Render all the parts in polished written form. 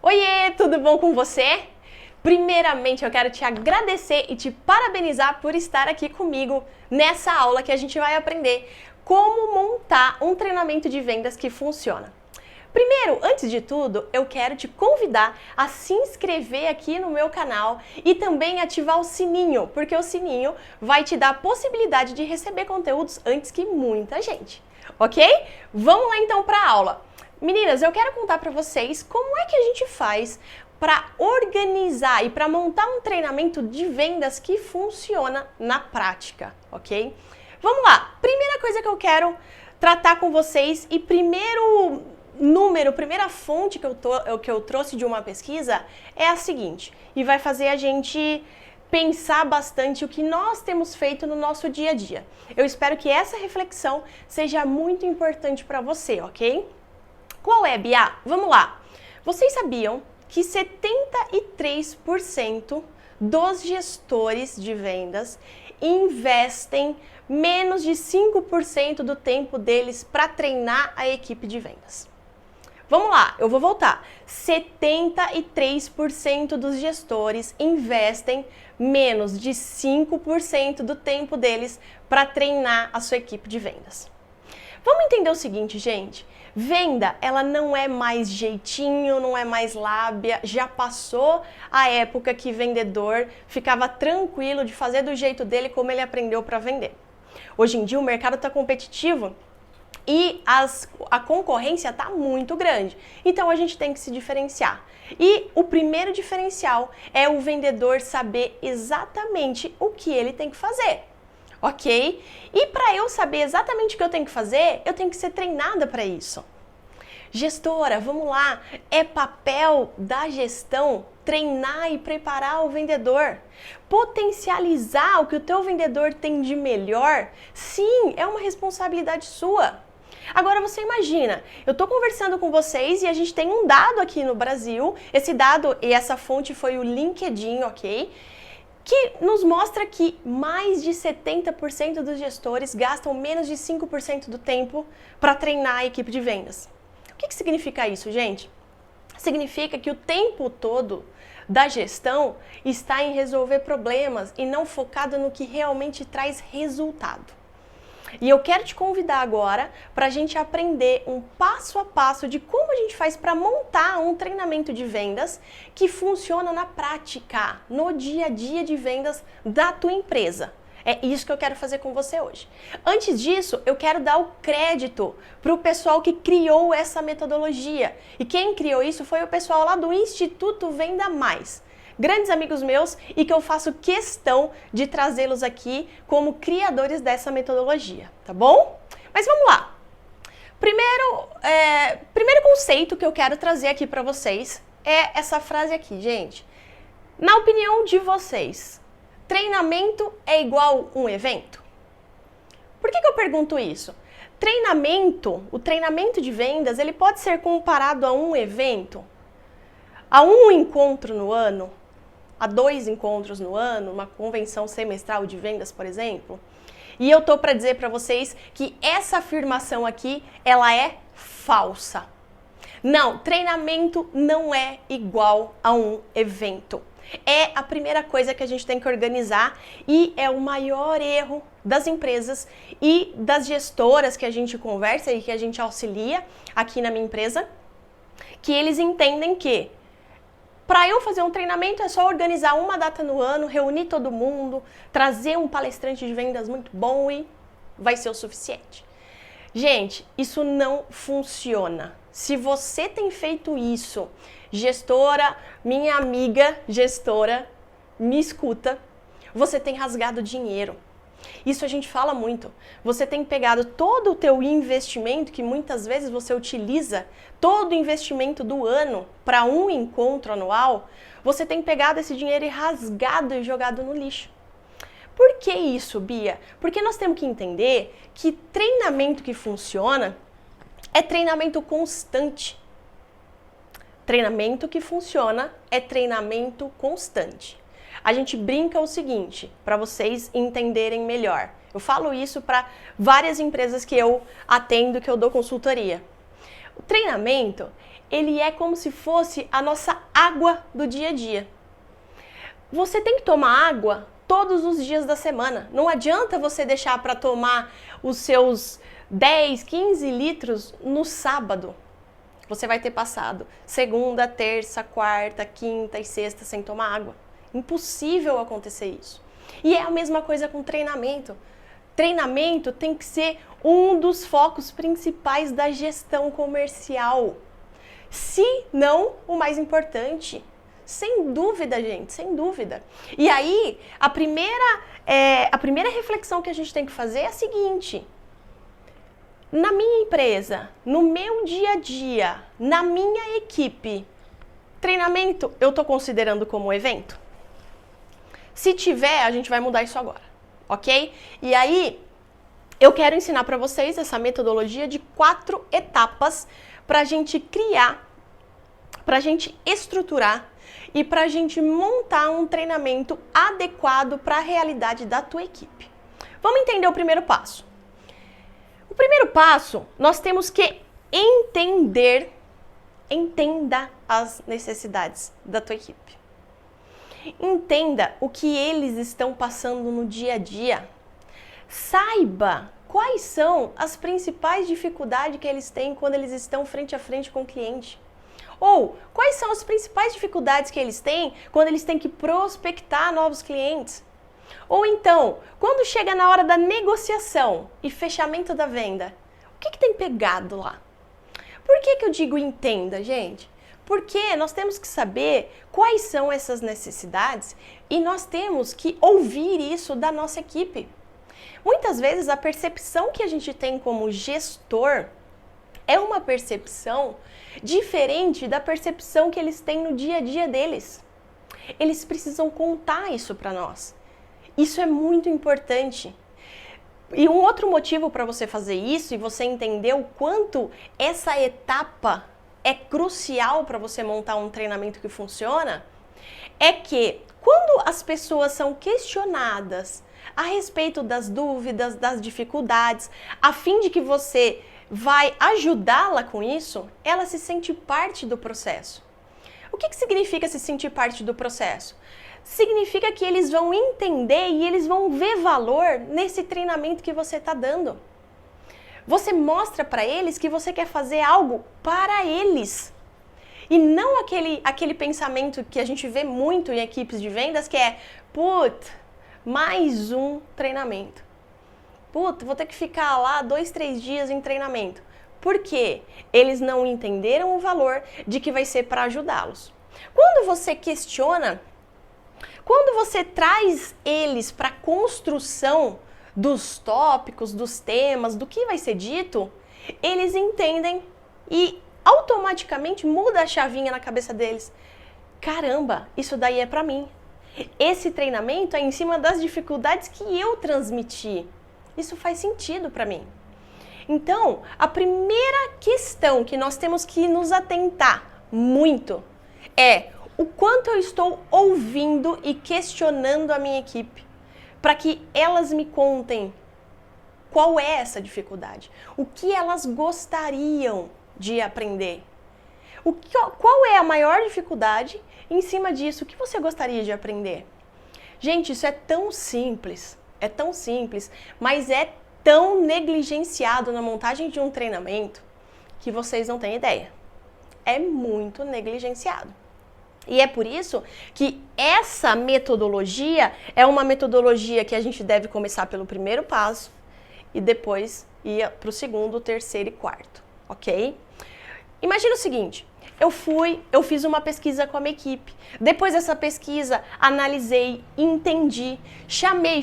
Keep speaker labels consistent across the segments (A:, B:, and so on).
A: Oiê, tudo bom com você? Primeiramente, eu quero te agradecer e te parabenizar por estar aqui comigo nessa aula que a gente vai aprender como montar um treinamento de vendas que funciona. Primeiro, antes de tudo, eu quero te convidar a se inscrever aqui no meu canal e também ativar o sininho, porque o sininho vai te dar a possibilidade de receber conteúdos antes que muita gente, ok? Vamos lá então para a aula. Meninas, eu quero contar para vocês como é que a gente faz para organizar e para montar um treinamento de vendas que funciona na prática, ok? Vamos lá! Primeira coisa que eu quero tratar com vocês e primeira fonte que eu trouxe de uma pesquisa é a seguinte, e vai fazer a gente pensar bastante o que nós temos feito no nosso dia a dia. Eu espero que essa reflexão seja muito importante para você, ok? Qual é, Bia? Vamos lá! Vocês sabiam que 73% dos gestores de vendas investem menos de 5% do tempo deles para treinar a equipe de vendas? Vamos lá, eu vou voltar. 73% dos gestores investem menos de 5% do tempo deles para treinar a sua equipe de vendas. Vamos entender o seguinte, gente. Venda, ela não é mais jeitinho, não é mais lábia, já passou a época que vendedor ficava tranquilo de fazer do jeito dele como ele aprendeu para vender. Hoje em dia o mercado está competitivo e a concorrência está muito grande, então a gente tem que se diferenciar. E o primeiro diferencial é o vendedor saber exatamente o que ele tem que fazer. Ok? E para eu saber exatamente o que eu tenho que fazer, eu tenho que ser treinada para isso. Gestora, vamos lá, é papel da gestão treinar e preparar o vendedor. Potencializar o que o teu vendedor tem de melhor, sim, é uma responsabilidade sua. Agora você imagina, eu estou conversando com vocês e a gente tem um dado aqui no Brasil, esse dado e essa fonte foi o LinkedIn, ok? Que nos mostra que mais de 70% dos gestores gastam menos de 5% do tempo para treinar a equipe de vendas. O que significa isso, gente? Significa que o tempo todo da gestão está em resolver problemas e não focado no que realmente traz resultado. E eu quero te convidar agora para a gente aprender um passo a passo de como a gente faz para montar um treinamento de vendas que funciona na prática, no dia a dia de vendas da tua empresa. É isso que eu quero fazer com você hoje. Antes disso, eu quero dar o crédito para o pessoal que criou essa metodologia. E quem criou isso foi o pessoal lá do Instituto Venda Mais. Grandes amigos meus e que eu faço questão de trazê-los aqui como criadores dessa metodologia, tá bom? Mas vamos lá. Primeiro conceito que eu quero trazer aqui para vocês é essa frase aqui, gente. Na opinião de vocês, treinamento é igual um evento? Por que eu pergunto isso? O treinamento de vendas, ele pode ser comparado a um evento? A um encontro no ano? A 2 encontros no ano, uma convenção semestral de vendas, por exemplo. E eu tô para dizer para vocês que essa afirmação aqui, ela é falsa. Não, treinamento não é igual a um evento. É a primeira coisa que a gente tem que organizar e é o maior erro das empresas e das gestoras que a gente conversa e que a gente auxilia aqui na minha empresa, que eles entendem que para eu fazer um treinamento é só organizar uma data no ano, reunir todo mundo, trazer um palestrante de vendas muito bom e vai ser o suficiente. Gente, isso não funciona. Se você tem feito isso, gestora, minha amiga gestora, me escuta, você tem rasgado dinheiro. Isso a gente fala muito. Você tem pegado todo o teu investimento, que muitas vezes você utiliza, todo o investimento do ano para um encontro anual, você tem pegado esse dinheiro e rasgado e jogado no lixo. Por que isso, Bia? Porque nós temos que entender que treinamento que funciona é treinamento constante. Treinamento que funciona é treinamento constante. A gente brinca o seguinte, para vocês entenderem melhor. Eu falo isso para várias empresas que eu atendo, que eu dou consultoria. O treinamento, ele é como se fosse a nossa água do dia a dia. Você tem que tomar água todos os dias da semana. Não adianta você deixar para tomar os seus 10, 15 litros no sábado. Você vai ter passado segunda, terça, quarta, quinta e sexta sem tomar água. Impossível acontecer isso. E é a mesma coisa com treinamento. Treinamento tem que ser um dos focos principais da gestão comercial. Se não o mais importante. Sem dúvida, gente, sem dúvida. E aí, a primeira reflexão que a gente tem que fazer é a seguinte. Na minha empresa, no meu dia a dia, na minha equipe, treinamento eu estou considerando como evento? Se tiver, a gente vai mudar isso agora, ok? E aí, eu quero ensinar para vocês essa metodologia de 4 etapas para a gente criar, para a gente estruturar e para a gente montar um treinamento adequado para a realidade da tua equipe. Vamos entender o primeiro passo. O primeiro passo, nós temos que entenda as necessidades da tua equipe. Entenda o que eles estão passando no dia a dia. Saiba quais são as principais dificuldades que eles têm quando eles estão frente a frente com o cliente. Ou quais são as principais dificuldades que eles têm quando eles têm que prospectar novos clientes. Ou então, quando chega na hora da negociação e fechamento da venda, o que tem pegado lá? Por que eu digo entenda, gente? Porque nós temos que saber quais são essas necessidades e nós temos que ouvir isso da nossa equipe. Muitas vezes a percepção que a gente tem como gestor é uma percepção diferente da percepção que eles têm no dia a dia deles. Eles precisam contar isso para nós. Isso é muito importante. E um outro motivo para você fazer isso e você entender o quanto essa etapa é crucial para você montar um treinamento que funciona, é que quando as pessoas são questionadas a respeito das dúvidas, das dificuldades, a fim de que você vai ajudá-la com isso, ela se sente parte do processo. O que significa se sentir parte do processo? Significa que eles vão entender e eles vão ver valor nesse treinamento que você está dando. Você mostra para eles que você quer fazer algo para eles. E não aquele pensamento que a gente vê muito em equipes de vendas, que é, mais um treinamento. Vou ter que ficar lá 2, 3 dias em treinamento. Por quê? Eles não entenderam o valor de que vai ser para ajudá-los. Quando você questiona, quando você traz eles para a construção dos tópicos, dos temas, do que vai ser dito, eles entendem e automaticamente muda a chavinha na cabeça deles. Caramba, isso daí é para mim. Esse treinamento é em cima das dificuldades que eu transmiti. Isso faz sentido para mim. Então, a primeira questão que nós temos que nos atentar muito é o quanto eu estou ouvindo e questionando a minha equipe para que elas me contem qual é essa dificuldade, o que elas gostariam de aprender, qual é a maior dificuldade em cima disso, o que você gostaria de aprender. Gente, isso é tão simples, mas é tão negligenciado na montagem de um treinamento que vocês não têm ideia. É muito negligenciado. E é por isso que essa metodologia é uma metodologia que a gente deve começar pelo primeiro passo e depois ir para o segundo, terceiro e quarto, ok? Imagina o seguinte, eu fiz uma pesquisa com a minha equipe. Depois dessa pesquisa, analisei, entendi,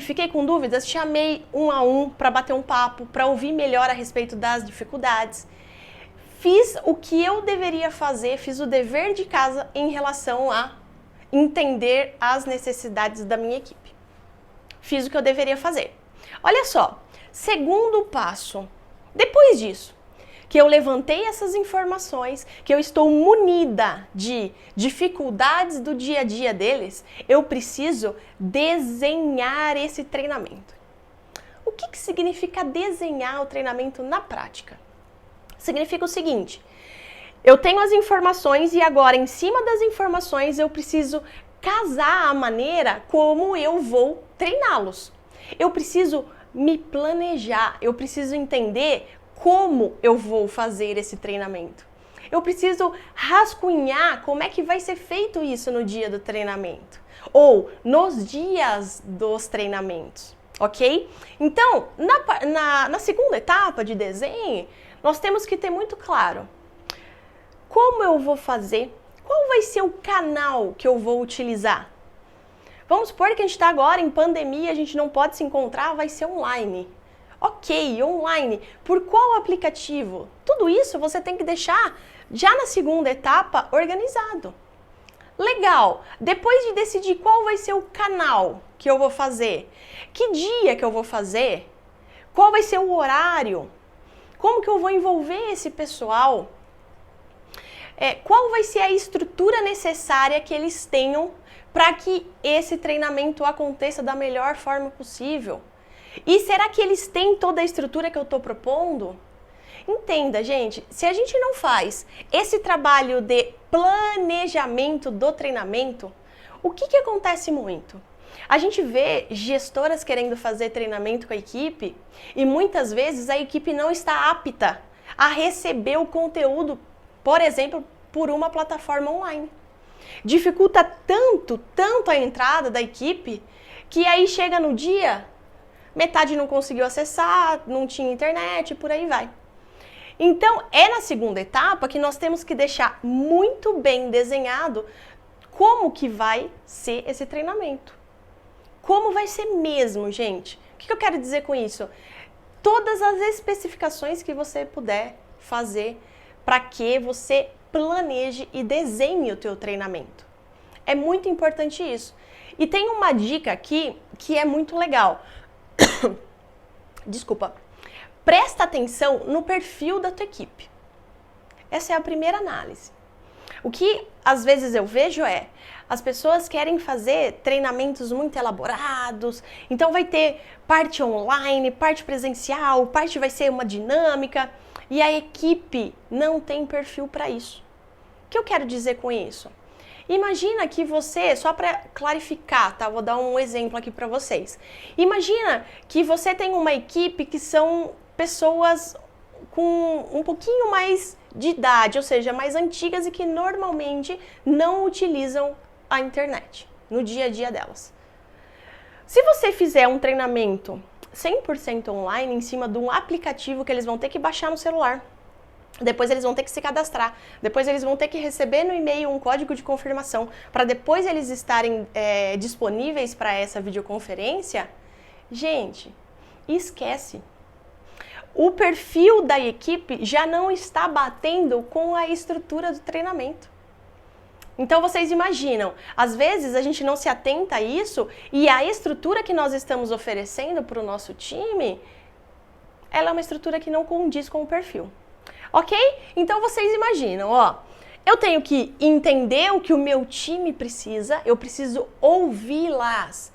A: fiquei com dúvidas, chamei um a um para bater um papo, para ouvir melhor a respeito das dificuldades. Fiz o que eu deveria fazer, fiz o dever de casa em relação a entender as necessidades da minha equipe. Fiz o que eu deveria fazer. Olha só, segundo passo, depois disso, que eu levantei essas informações, que eu estou munida de dificuldades do dia a dia deles, eu preciso desenhar esse treinamento. O que significa desenhar o treinamento na prática? Significa o seguinte, Eu tenho as informações e agora, em cima das informações, eu preciso casar a maneira como eu vou treiná-los. Eu preciso me planejar, eu preciso entender como eu vou fazer esse treinamento. Eu preciso rascunhar como é que vai ser feito isso no dia do treinamento ou nos dias dos treinamentos, ok? Então, na segunda etapa de desenho, nós temos que ter muito claro como eu vou fazer, qual vai ser o canal que eu vou utilizar. Vamos supor que a gente está agora em pandemia, a gente não pode se encontrar, vai ser online. Ok, online. Por qual aplicativo? Tudo isso você tem que deixar já na segunda etapa organizado. Legal. Depois de decidir qual vai ser o canal que eu vou fazer, que dia que eu vou fazer, qual vai ser o horário, como que eu vou envolver esse pessoal, qual vai ser a estrutura necessária que eles tenham para que esse treinamento aconteça da melhor forma possível. E será que eles têm toda a estrutura que eu estou propondo? Entenda, gente, se a gente não faz esse trabalho de planejamento do treinamento, o que acontece muito? A gente vê gestoras querendo fazer treinamento com a equipe e muitas vezes a equipe não está apta a receber o conteúdo, por exemplo, por uma plataforma online. Dificulta tanto a entrada da equipe, que aí chega no dia, metade não conseguiu acessar, não tinha internet, por aí vai. Então, é na segunda etapa que nós temos que deixar muito bem desenhado como que vai ser esse treinamento. Como vai ser mesmo, gente? O que eu quero dizer com isso? Todas as especificações que você puder fazer para que você planeje e desenhe o teu treinamento. É muito importante isso. E tem uma dica aqui que é muito legal. Desculpa. Presta atenção no perfil da tua equipe. Essa é a primeira análise. O que às vezes eu vejo é, as pessoas querem fazer treinamentos muito elaborados, então vai ter parte online, parte presencial, parte vai ser uma dinâmica, e a equipe não tem perfil para isso. O que eu quero dizer com isso? Imagina que você, só para clarificar, tá? Vou dar um exemplo aqui para vocês. Imagina que você tem uma equipe que são pessoas com um pouquinho mais de idade, ou seja, mais antigas e que normalmente não utilizam a internet no dia a dia delas. Se você fizer um treinamento 100% online em cima de um aplicativo que eles vão ter que baixar no celular, depois eles vão ter que se cadastrar, depois eles vão ter que receber no e-mail um código de confirmação para depois eles estarem disponíveis para essa videoconferência, gente, esquece. O perfil da equipe já não está batendo com a estrutura do treinamento. Então vocês imaginam, às vezes a gente não se atenta a isso e a estrutura que nós estamos oferecendo para o nosso time, ela é uma estrutura que não condiz com o perfil. Ok? Então vocês imaginam, ó, eu tenho que entender o que o meu time precisa, eu preciso ouvi-las,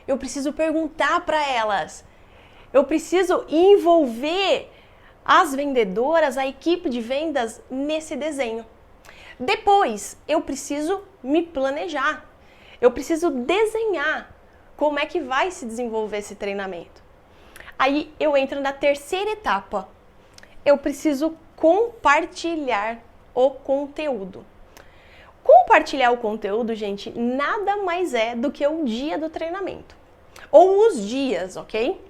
A: eu preciso perguntar para elas, eu preciso envolver as vendedoras, a equipe de vendas nesse desenho. Depois, eu preciso me planejar, eu preciso desenhar como é que vai se desenvolver esse treinamento. Aí eu entro na terceira etapa, eu preciso compartilhar o conteúdo. Compartilhar o conteúdo, gente, nada mais é do que o dia do treinamento. Ou os dias, ok?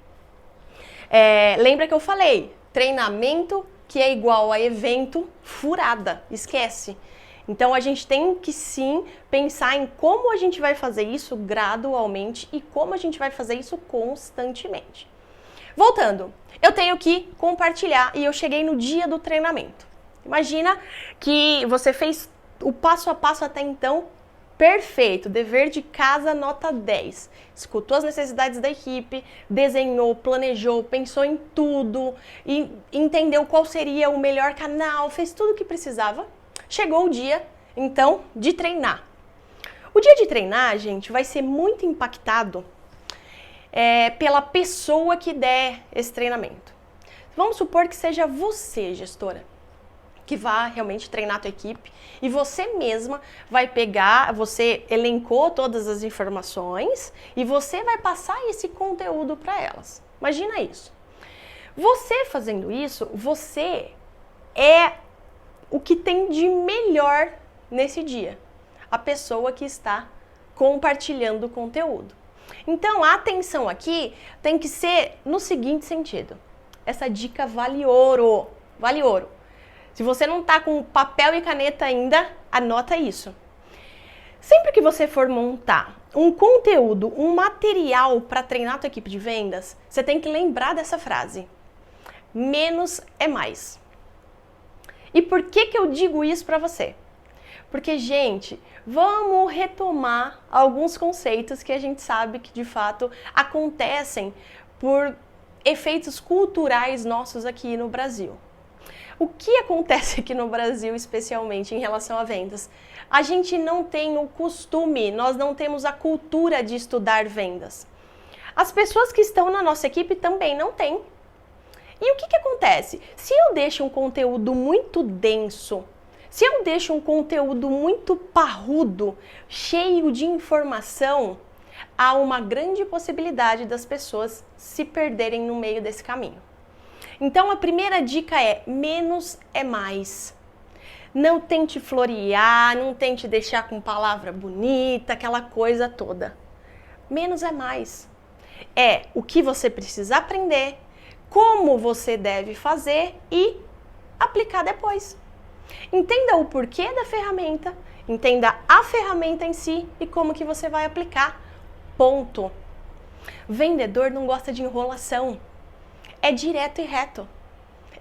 A: Lembra que eu falei, treinamento que é igual a evento, furada, esquece. Então a gente tem que sim pensar em como a gente vai fazer isso gradualmente e como a gente vai fazer isso constantemente. Voltando, eu tenho que compartilhar e eu cheguei no dia do treinamento. Imagina que você fez o passo a passo até então perfeito, dever de casa nota 10. Escutou as necessidades da equipe, desenhou, planejou, pensou em tudo, e entendeu qual seria o melhor canal, fez tudo o que precisava. Chegou o dia, então, de treinar. O dia de treinar, gente, vai ser muito impactado pela pessoa que der esse treinamento. Vamos supor que seja você, gestora. que vá realmente treinar a tua equipe e você mesma vai pegar, você elencou todas as informações e você vai passar esse conteúdo para elas. Imagina isso. Você fazendo isso, você é o que tem de melhor nesse dia. A pessoa que está compartilhando o conteúdo. Então, a atenção aqui tem que ser no seguinte sentido. Essa dica vale ouro. Vale ouro. Se você não está com papel e caneta ainda, anota isso. Sempre que você for montar um conteúdo, um material para treinar a tua equipe de vendas, você tem que lembrar dessa frase. Menos é mais. E por que eu digo isso para você? Porque, gente, vamos retomar alguns conceitos que a gente sabe que de fato acontecem por efeitos culturais nossos aqui no Brasil. O que acontece aqui no Brasil, especialmente em relação a vendas? A gente não tem o costume, nós não temos a cultura de estudar vendas. As pessoas que estão na nossa equipe também não têm. E o que acontece? Se eu deixo um conteúdo muito denso, se eu deixo um conteúdo muito parrudo, cheio de informação, há uma grande possibilidade das pessoas se perderem no meio desse caminho. Então, a primeira dica é: menos é mais. Não tente florear, não tente deixar com palavra bonita, aquela coisa toda. Menos é mais. É o que você precisa aprender, como você deve fazer e aplicar depois. Entenda o porquê da ferramenta, entenda a ferramenta em si e como que você vai aplicar. Ponto. Vendedor não gosta de enrolação. É direto e reto.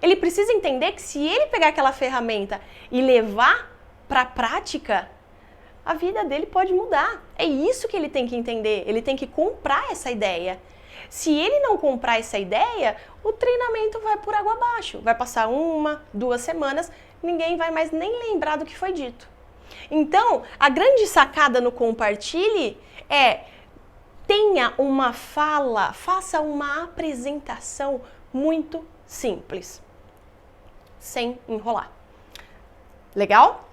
A: Ele precisa entender que se ele pegar aquela ferramenta e levar para a prática, a vida dele pode mudar. É isso que ele tem que entender. Ele tem que comprar essa ideia. Se ele não comprar essa ideia, o treinamento vai por água abaixo. Vai passar 1, 2 semanas, ninguém vai mais nem lembrar do que foi dito. Então, a grande sacada no compartilhe é: tenha uma fala, faça uma apresentação muito simples, sem enrolar. Legal?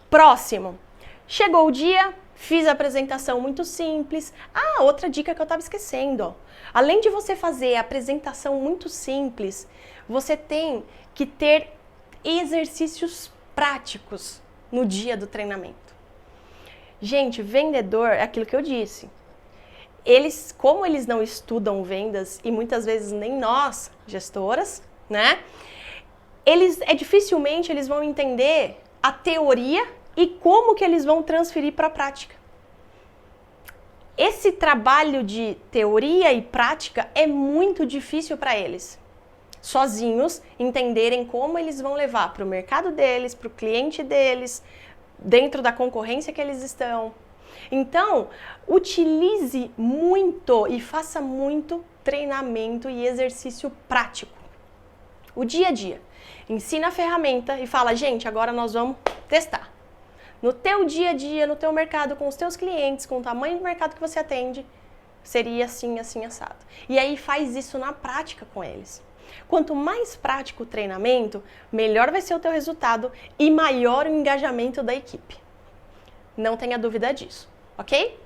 A: Próximo. Chegou o dia, fiz a apresentação muito simples. Ah, outra dica que eu estava esquecendo. Além de você fazer a apresentação muito simples, você tem que ter exercícios práticos no dia do treinamento. Gente, vendedor é aquilo que eu disse. Como eles não estudam vendas, e muitas vezes nem nós, gestoras, né? Dificilmente eles vão entender a teoria e como que eles vão transferir para a prática. Esse trabalho de teoria e prática é muito difícil para eles, sozinhos, entenderem como eles vão levar para o mercado deles, para o cliente deles, dentro da concorrência que eles estão. Então, utilize muito e faça muito treinamento e exercício prático. O dia a dia. Ensina a ferramenta e fala: gente, agora nós vamos testar. No teu dia a dia, no teu mercado, com os teus clientes, com o tamanho do mercado que você atende, seria assim, assim, assado. E aí faz isso na prática com eles. Quanto mais prático o treinamento, melhor vai ser o teu resultado e maior o engajamento da equipe. Não tenha dúvida disso, ok?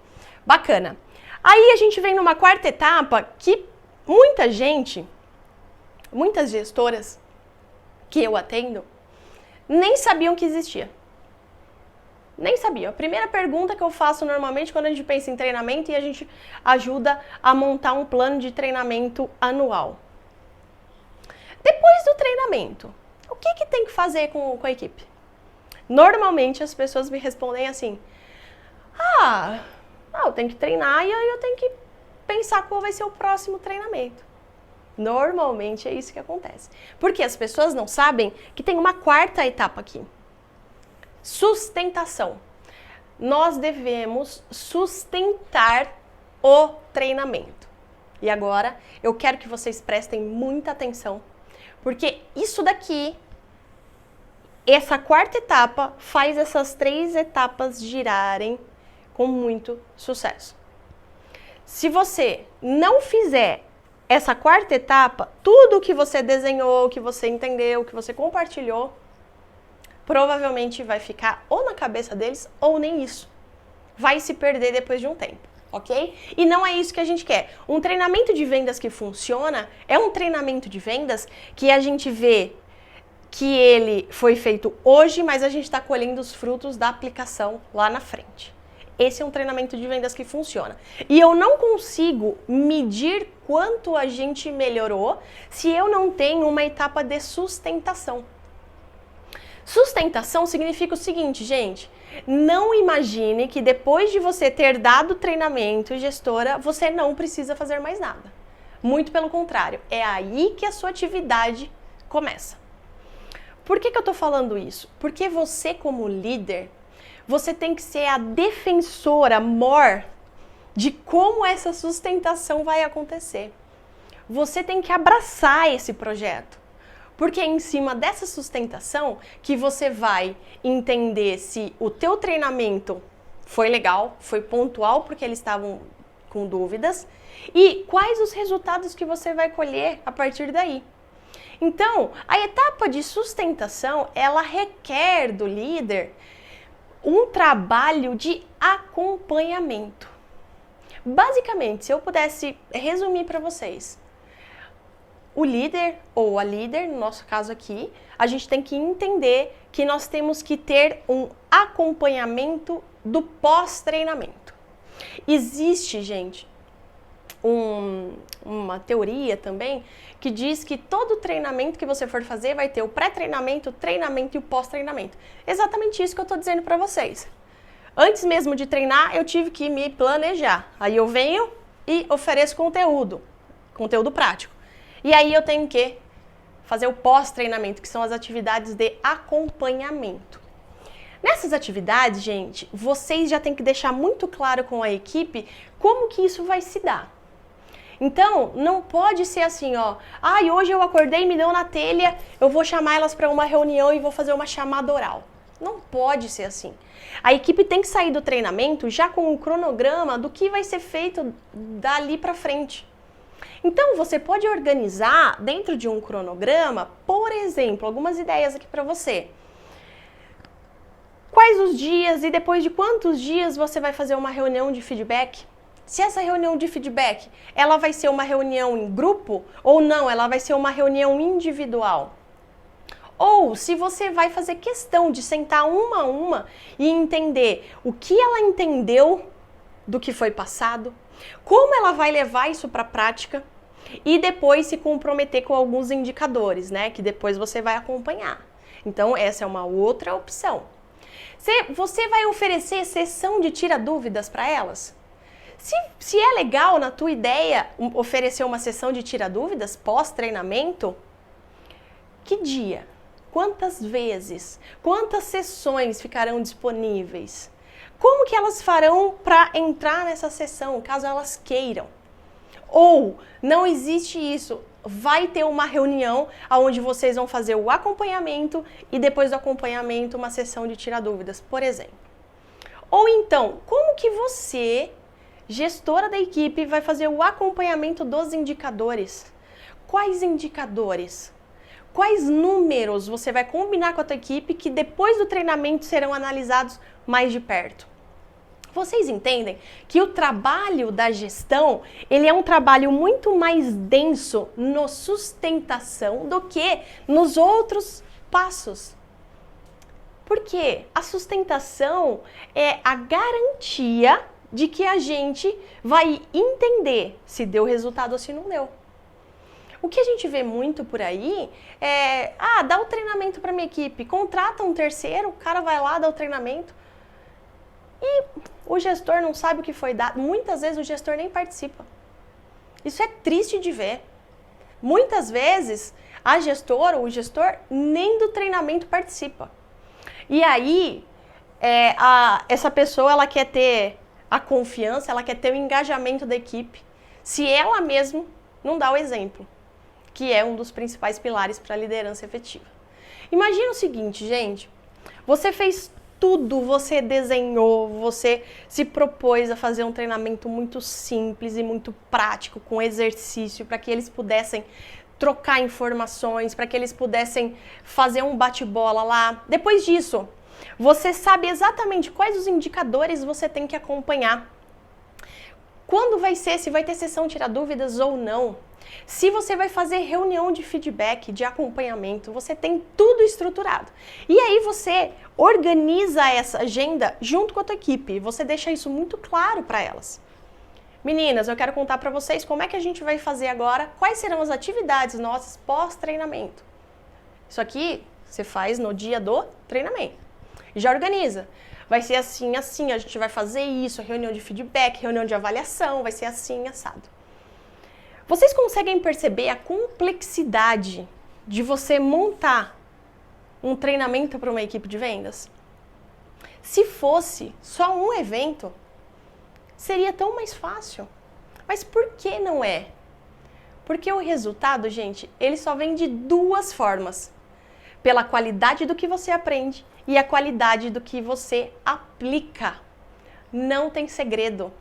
A: Bacana. Aí a gente vem numa quarta etapa que muitas gestoras que eu atendo, nem sabiam que existia. Nem sabiam. A primeira pergunta que eu faço normalmente quando a gente pensa em treinamento e a gente ajuda a montar um plano de treinamento anual. Depois do treinamento, o que tem que fazer com a equipe? Normalmente as pessoas me respondem assim: eu tenho que treinar e aí eu tenho que pensar qual vai ser o próximo treinamento. Normalmente é isso que acontece. Porque as pessoas não sabem que tem uma quarta etapa aqui. Sustentação. Nós devemos sustentar o treinamento. E agora eu quero que vocês prestem muita atenção, porque isso daqui, essa quarta etapa, faz essas 3 etapas girarem com muito sucesso. Se você não fizer essa quarta etapa, tudo que você desenhou, que você entendeu, que você compartilhou, provavelmente vai ficar ou na cabeça deles ou nem isso. Vai se perder depois de um tempo, ok? E não é isso que a gente quer. Um treinamento de vendas que funciona é um treinamento de vendas que a gente vê que ele foi feito hoje, mas a gente está colhendo os frutos da aplicação lá na frente. Esse é um treinamento de vendas que funciona. E eu não consigo medir quanto a gente melhorou se eu não tenho uma etapa de sustentação. Sustentação significa o seguinte, gente. Não imagine que depois de você ter dado treinamento, gestora, você não precisa fazer mais nada. Muito pelo contrário, é aí que a sua atividade começa. Por que eu estou falando isso? Porque você, como líder, você tem que ser a defensora maior de como essa sustentação vai acontecer. Você tem que abraçar esse projeto. Porque é em cima dessa sustentação que você vai entender se o teu treinamento foi legal, foi pontual porque eles estavam com dúvidas e quais os resultados que você vai colher a partir daí. Então, a etapa de sustentação, ela requer do líder um trabalho de acompanhamento. Basicamente, se eu pudesse resumir para vocês, o líder ou a líder, no nosso caso aqui, a gente tem que entender que nós temos que ter um acompanhamento do pós-treinamento. Existe, gente, uma teoria também que diz que todo treinamento que você for fazer vai ter o pré-treinamento, o treinamento e o pós-treinamento. Exatamente isso que eu estou dizendo para vocês. Antes mesmo de treinar, eu tive que me planejar. Aí eu venho e ofereço conteúdo prático. E aí eu tenho que fazer o pós-treinamento, que são as atividades de acompanhamento. Nessas atividades, gente, vocês já têm que deixar muito claro com a equipe como que isso vai se dar. Então, não pode ser assim, ó, hoje eu acordei e me deu na telha, eu vou chamar elas para uma reunião e vou fazer uma chamada oral. Não pode ser assim. A equipe tem que sair do treinamento já com um cronograma do que vai ser feito dali para frente. Então, você pode organizar dentro de um cronograma, por exemplo, algumas ideias aqui para você. Quais os dias e depois de quantos dias você vai fazer uma reunião de feedback? Se essa reunião de feedback, ela vai ser uma reunião em grupo ou não, ela vai ser uma reunião individual. Ou se você vai fazer questão de sentar uma a uma e entender o que ela entendeu do que foi passado, como ela vai levar isso para a prática e depois se comprometer com alguns indicadores, né, que depois você vai acompanhar. Então, essa é uma outra opção. Você vai oferecer sessão de tira dúvidas para elas? Se é legal na tua ideia oferecer uma sessão de tira dúvidas pós-treinamento, que dia? Quantas vezes? Quantas sessões ficarão disponíveis? Como que elas farão para entrar nessa sessão, caso elas queiram? Ou não existe isso, vai ter uma reunião onde vocês vão fazer o acompanhamento e depois do acompanhamento uma sessão de tira dúvidas, por exemplo. Ou então, como que você, gestora da equipe, vai fazer o acompanhamento dos indicadores? Quais indicadores? Quais números você vai combinar com a tua equipe que depois do treinamento serão analisados mais de perto? Vocês entendem que o trabalho da gestão, ele é um trabalho muito mais denso na sustentação do que nos outros passos. Porque a sustentação é a garantia de que a gente vai entender se deu resultado ou se não deu. O que a gente vê muito por aí é, dá o treinamento para minha equipe, contrata um terceiro, o cara vai lá, dá o treinamento e o gestor não sabe o que foi dado. Muitas vezes o gestor nem participa. Isso é triste de ver. Muitas vezes a gestora ou o gestor nem do treinamento participa. E aí, essa pessoa ela quer ter a confiança, ela quer ter o engajamento da equipe, se ela mesma não dá o exemplo, que é um dos principais pilares para a liderança efetiva. Imagina o seguinte, gente, você fez tudo, você desenhou, você se propôs a fazer um treinamento muito simples e muito prático, com exercício, para que eles pudessem trocar informações, para que eles pudessem fazer um bate-bola lá. Depois disso, você sabe exatamente quais os indicadores você tem que acompanhar. Quando vai ser, se vai ter sessão tirar dúvidas ou não. Se você vai fazer reunião de feedback, de acompanhamento, você tem tudo estruturado. E aí você organiza essa agenda junto com a tua equipe. Você deixa isso muito claro para elas. Meninas, eu quero contar para vocês como é que a gente vai fazer agora, quais serão as atividades nossas pós-treinamento. Isso aqui você faz no dia do treinamento. E já organiza. Vai ser assim, assim, a gente vai fazer isso, reunião de feedback, reunião de avaliação, vai ser assim, assado. Vocês conseguem perceber a complexidade de você montar um treinamento para uma equipe de vendas? Se fosse só um evento, seria tão mais fácil. Mas por que não é? Porque o resultado, gente, ele só vem de duas formas. Pela qualidade do que você aprende e a qualidade do que você aplica. Não tem segredo.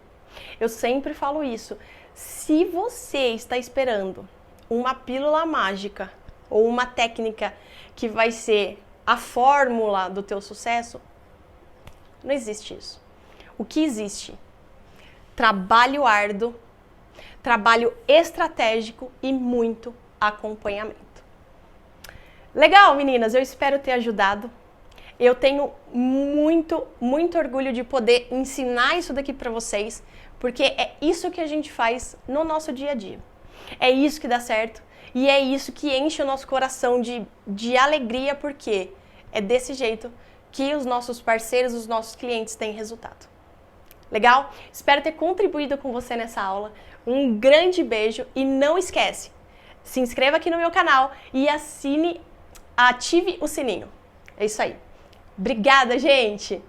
A: Eu sempre falo isso. Se você está esperando uma pílula mágica ou uma técnica que vai ser a fórmula do teu sucesso, não existe isso. O que existe? Trabalho árduo, trabalho estratégico e muito acompanhamento. Legal, meninas, eu espero ter ajudado. Eu tenho muito orgulho de poder ensinar isso daqui para vocês, porque é isso que a gente faz no nosso dia a dia. É isso que dá certo e é isso que enche o nosso coração de alegria, porque é desse jeito que os nossos parceiros, os nossos clientes têm resultado. Legal? Espero ter contribuído com você nessa aula. Um grande beijo e não esquece, se inscreva aqui no meu canal e ative o sininho. É isso aí. Obrigada, gente!